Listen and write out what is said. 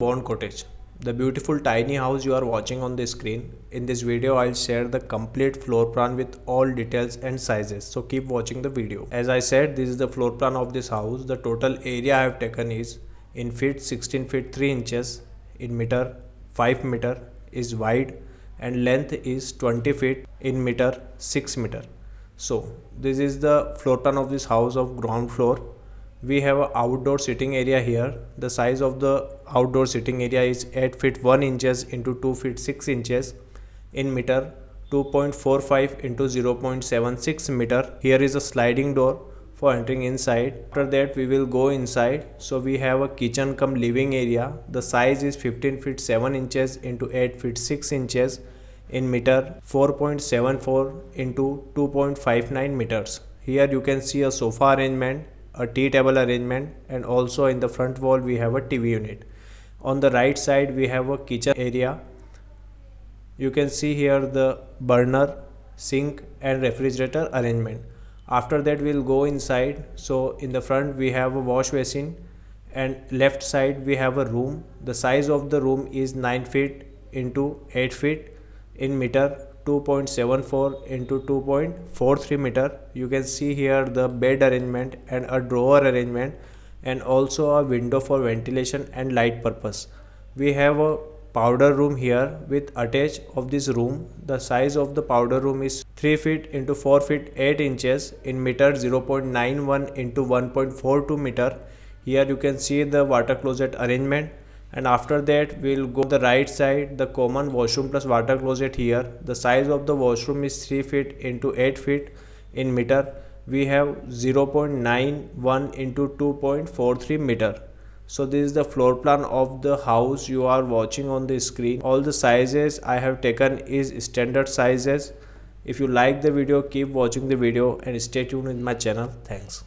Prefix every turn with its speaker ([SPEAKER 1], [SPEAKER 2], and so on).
[SPEAKER 1] Born Cottage, the beautiful tiny house you are watching on the screen. In this video, I'll share the complete floor plan with all details and sizes. So keep watching the video. As I said, this is the floor plan of this house. The total area I have taken is in feet 16 feet 3 inches, in meter 5 meter is wide, and length is 20 feet, in meter 6 meter. So this is the floor plan of this house of ground floor. We have an outdoor sitting area here. The size of the outdoor sitting area is 8 feet 1 inches into 2 feet 6 inches, in meter 2.45 into 0.76 meter. Here is a sliding door for entering inside. After that we will go inside. So we have a kitchen cum living area. The size is 15 feet 7 inches into 8 feet 6 inches, in meter 4.74 into 2.59 meters. Here you can see a sofa arrangement, a tea table arrangement, and also in the front wall we have a TV unit. On the right side we have a kitchen area. You can see here the burner, sink and refrigerator arrangement. After that we'll go inside. So in the front we have a wash basin, and left side we have a room. The size of the room is 9 feet into 8 feet, in meter 2.74 into 2.43 meter. You can see here the bed arrangement and a drawer arrangement, and also a window for ventilation and light purpose. We have a powder room here with attached of this room. The size of the powder room is 3 feet into 4 feet 8 inches, in meter 0.91 into 1.42 meter. Here you can see the water closet arrangement. And after that we'll go the right side, the common washroom plus water closet here. The size of the washroom is 3 feet into 8 feet, in meter we have 0.91 into 2.43 meter. So this is the floor plan of the house you are watching on the screen. All the sizes I have taken is standard sizes. If you like the video, keep watching the video and stay tuned with my channel. Thanks.